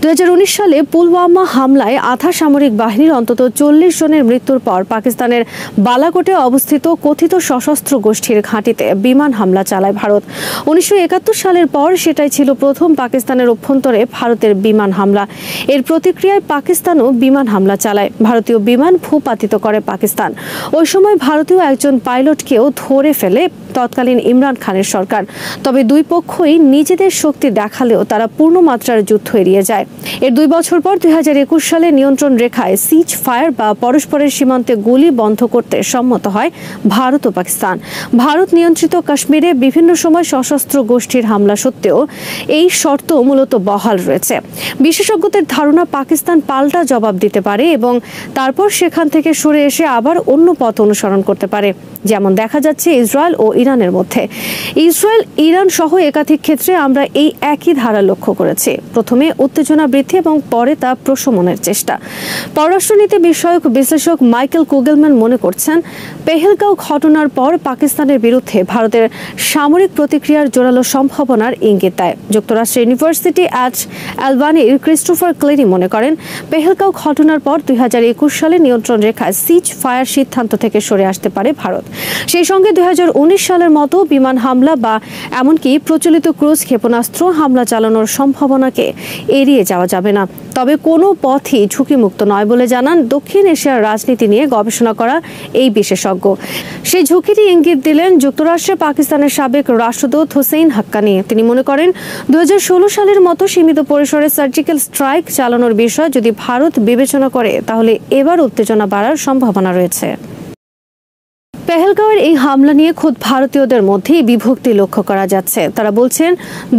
2019 সালে পুলওয়ামা হামলায় আধা সামরিক বাহিনীর অন্তত 40 জনের মৃত্যুর পর পাকিস্তানের বালাকোটে অবস্থিত কথিত সশস্ত্র গোষ্ঠীর ঘাঁটিতে বিমান হামলা চালায় ভারত। 1971 সালের পর সেটাই ছিল প্রথম পাকিস্তানের অভ্যন্তরে ভারতের বিমান হামলা। এর প্রতিক্রিয়ায় পাকিস্তানও বিমান হামলা চালায়। ভারতীয় বিমান ভূপাতিত করে পাকিস্তান। ওই সময় ভারতীয় একজন পাইলটকেও ধরে ফেলে তৎকালীন ইমরান খানের সরকার। তবে দুই পক্ষই নিজেদের শক্তি দেখালেও তারা পূর্ণমাত্রার যুদ্ধ এড়িয়ে যায়। এর 2 বছর পর 2021 সালে নিয়ন্ত্রণ রেখায় সিজ ফায়ার বা পরস্পরের সীমান্তে গুলি বন্ধ করতে সম্মত হয় ভারত ও পাকিস্তান। ভারত নিয়ন্ত্রিত কাশ্মীরে বিভিন্ন সময় সশস্ত্র গোষ্ঠীর হামলা সত্ত্বেও এই শর্ত মূলত বহাল রয়েছে। বিশেষজ্ঞদের ধারণা পাকিস্তান পাল্টা জবাব দিতে পারে এবং তারপর সেখান থেকে সরে এসে আবার অন্য পথ অনুসরণ করতে পারে, যেমন দেখা যাচ্ছে ইসরায়েল ও ইরানের মধ্যে। ইসরায়েল ইরান সহ একাধিক ক্ষেত্রে আমরা এই একই ধারা লক্ষ্য করেছি। প্রথমে উত্তেজনা বৃদ্ধি এবং পরে তা প্রশমনের চেষ্টা। পররাষ্ট্রনীতি বিষয়ক বিশ্লেষক মাইকেল কুগেলম্যান মনে করছেন পেহেলগাঁও ঘটনার পর পাকিস্তানের বিরুদ্ধে ভারতের সামরিক প্রতিক্রিয়ার জোরালো সম্ভাবনার ইঙ্গিত দেয়। যুক্তরাষ্ট্রের ইউনিভার্সিটি অ্যাট অ্যালবানির ক্রিস্টোফার ক্লেরি মনে করেন পেহেলগাঁও ঘটনার পর 2021 সালে নিয়ন্ত্রণ রেখায় সিজ ফায়ার সিদ্ধান্ত থেকে সরে আসতে পারে ভারত। সেই সঙ্গে 2019 সালের মতো বিমান হামলা বা এমনকি প্রচলিত ক্রুজ ক্ষেপণাস্ত্র হামলা চালানোর সম্ভাবনাকে এড়িয়ে যাওয়া যাবে না, তবে কোনো পথই ঝুঁকিমুক্ত নয় বলে জানান দক্ষিণ এশিয়ার রাজনীতি নিয়ে গবেষণা করা এই বিশেষজ্ঞ। সেই ঝুঁকিটি ইঙ্গিত দিলেন যুক্তরাষ্ট্রে পাকিস্তানের সাবেক রাষ্ট্রদূত হুসেইন হাক্কানি। তিনি মনে করেন 2016 সালের মতো সীমিত পরিসরে সার্জিক্যাল স্ট্রাইক চালানোর বিষয় যদি ভারত বিবেচনা করে তাহলে এবার উত্তেজনা বাড়ার সম্ভাবনা রয়েছে। পেহেলগাঁওয়ের এই হামলা নিয়ে খোদ ভারতীয়দের মধ্যেই বিভক্তি লক্ষ্য করা যাচ্ছে। তারা বলছেন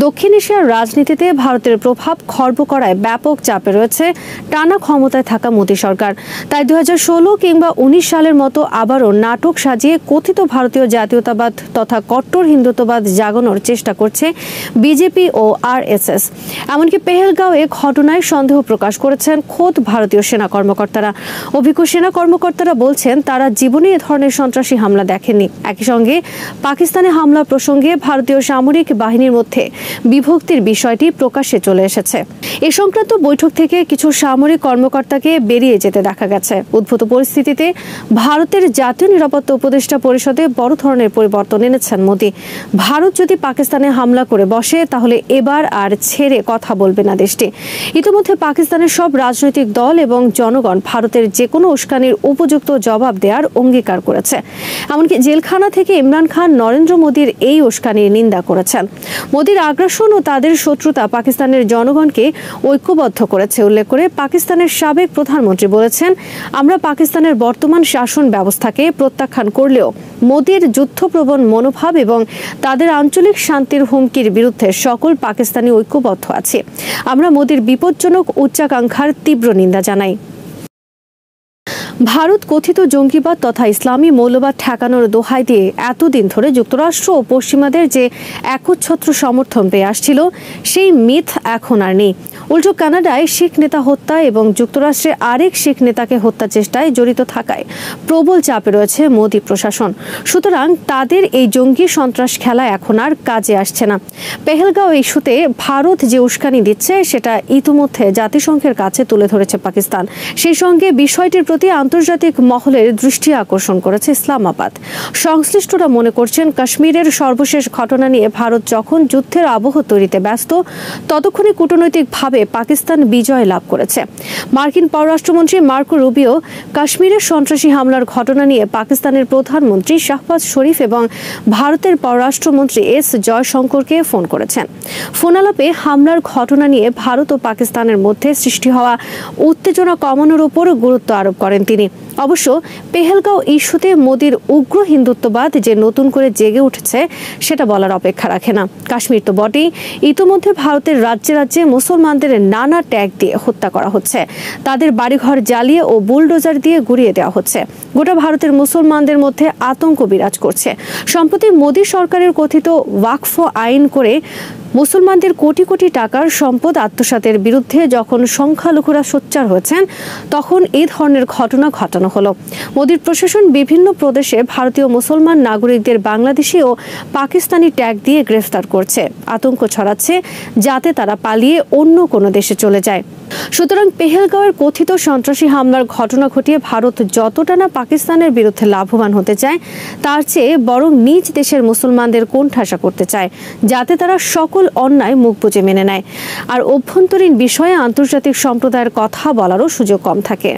দক্ষিণ এশিয়ার রাজনীতিতে ভারতের প্রভাব খর্ব করায় ব্যাপক চাপে রয়েছে টানা ক্ষমতায় থাকা মোদী সরকার। তাই 2016 কিংবা 19 সালের মতো আবারও নাটক সাজিয়ে কথিত ভারতীয় জাতীয়তাবাদ তথা কট্টর হিন্দুত্ববাদ জাগানোর চেষ্টা করছে বিজেপি ও আরএসএস। এমনকি পেহেলগাঁওয়ে ঘটনায় সন্দেহ প্রকাশ করেছেন খোদ ভারতীয় সেনা কর্মকর্তারা। অভিজ্ঞ সেনা কর্মকর্তারা বলছেন তারা জীবনে এ ধরনের সন্ত্রাসী হামলা দেখেননি। একই সঙ্গে পাকিস্তানে হামলা প্রসঙ্গে ভারতীয় সামরিক বাহিনীর মধ্যে বিভক্তির বিষয়টি প্রকাশ্যে চলে এসেছে। এ সংক্রান্ত বৈঠক থেকে কিছু সামরিক কর্মকর্তাকে বেরিয়ে যেতে দেখা গেছে। উদ্ভূত পরিস্থিতিতে ভারতের জাতীয় নিরাপত্তা উপদেষ্টা পরিষদে বড় ধরনের পরিবর্তন এনেছেন মোদী। ভারত যদি পাকিস্তানে হামলা করে বসে তাহলে এবার আর ছেড়ে কথা বলবে না দেশটি। ইতিমধ্যে পাকিস্তানের সব রাজনৈতিক দল এবং জনগণ ভারতের যে কোনো উস্কানির উপযুক্ত জবাব দেওয়ার অঙ্গীকার করেছে। এমনকি জেলখানা থেকে ইমরান খান নরেন্দ্র মোদীর এই উস্কানির নিন্দা করেছেন। মোদীর আগ্রাসন ও তাদের শত্রুতা পাকিস্তানের জনগণকে ঐক্যবদ্ধ করেছে উল্লেখ করে পাকিস্তানের সাবেক প্রধানমন্ত্রী বলেছেন, আমরা পাকিস্তানের বর্তমান শাসন ব্যবস্থাকে প্রত্যাখ্যান করলেও মোদীর যুদ্ধপ্রবণ মনোভাব এবং তাদের আঞ্চলিক শান্তির হুমকির বিরুদ্ধে সকল পাকিস্তানি ঐক্যবদ্ধ আছে। আমরা মোদীর বিপজ্জনক উচ্চাকাঙ্ক্ষার তীব্র নিন্দা জানাই। ভারত কথিত জঙ্গিবাদ তথা ইসলামী মৌলবাদ ঠেকানোর দোহাই দিয়ে এতদিন ধরে যুক্তরাষ্ট্র ও পশ্চিমাদের যে একচ্ছত্র সমর্থন পেয়ে আসছিল সেই মিথ এখন আর নেই। উল্টো কানাডায় শিখ নেতা হত্যা এবং যুক্তরাষ্ট্রে আরেক শিখ নেতাকে হত্যা চেষ্টায় জড়িত থাকায় প্রবল চাপে রয়েছে মোদী প্রশাসন। সুতরাং তাদের এই জঙ্গি সন্ত্রাস খেলা এখন আর কাজে আসছে না। পেহেলগাঁও ইস্যুতে ভারত যে উস্কানি দিচ্ছে সেটা ইতিমধ্যে জাতিসংঘের কাছে তুলে ধরেছে পাকিস্তান। সেই সঙ্গে বিষয়টির প্রতি আন্তর্জাতিক মহলের দৃষ্টি আকর্ষণ করেছে ইসলামাবাদ। সংশ্লিষ্টরা মনে করছেন কাশ্মীরের সর্বশেষ ঘটনা নিয়ে ভারত যখন যুদ্ধের আবহ তৈরিতে ব্যস্ত ততক্ষণে কূটনৈতিকভাবে পাকিস্তান বিজয় লাভ করেছে। মার্কিন পররাষ্ট্রমন্ত্রী মার্কো রুবিও কাশ্মীরের সন্ত্রাসী হামলার ঘটনা নিয়ে পাকিস্তানের প্রধানমন্ত্রী শাহবাজ শরীফ এবং ভারতের পররাষ্ট্রমন্ত্রী এস জয়শঙ্করকে ফোন করেছেন। ফোনালাপে হামলার ঘটনা নিয়ে ভারত ও পাকিস্তানের মধ্যে সৃষ্টি হওয়া উত্তেজনা কমানোর উপর গুরুত্ব আরোপ করেন তিনি। অবশ্য পেহেলগাঁও ইস্যুতে মোদীর উগ্র হিন্দুত্ববাদ যে নতুন করে জেগে উঠেছে সেটা বলার অপেক্ষা রাখে না। কাশ্মীর তো বটেই, ইতিমধ্যে ভারতের রাজ্যে রাজ্যে মুসলমানদের নানা ট্যাগ দিয়ে হত্যা করা হচ্ছে, তাদের বাড়িঘর জ্বালিয়ে ও বুলডোজার দিয়ে গুড়িয়ে দেওয়া হচ্ছে। গোটা ভারতের মুসলমানদের মধ্যে আতঙ্ক বিরাজ করছে। সম্প্রতি মোদী সরকারের কথিত ওয়াকফ আইন করে মুসলমানদের কোটি কোটি টাকার সম্পদ আত্মসাতের বিরুদ্ধে যখন সংখ্যালঘুরা সোচ্চার হয়েছেন তখন এই ধরনের ঘটনা ঘটানো হলো। মোদীর প্রশাসন বিভিন্ন প্রদেশে ভারতীয় মুসলমান নাগরিকদের বাংলাদেশি ও পাকিস্তানি ট্যাগ দিয়ে গ্রেফতার করছে, আতঙ্ক ছড়াচ্ছে যাতে তারা পালিয়ে অন্য কোনো দেশে চলে যায়। সুতরাং পেহেলগাঁওয়ের কথিত সন্ত্রাসী হামলার ঘটনা ঘটিয়ে ভারত যতটা না পাকিস্তানের বিরুদ্ধে লাভবান হতে চায় তার চেয়ে বরং নিজ দেশের মুসলমানদের কোণঠাসা করতে চায় যাতে তারা সকল অন্যায় মুখ বুজে মেনে নেয় আর অভ্যন্তরীণ বিষয়ে আন্তর্জাতিক সম্প্রদায়ের কথা বলারও সুযোগ কম থাকে।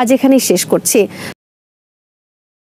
আজ এখানেই শেষ করছি।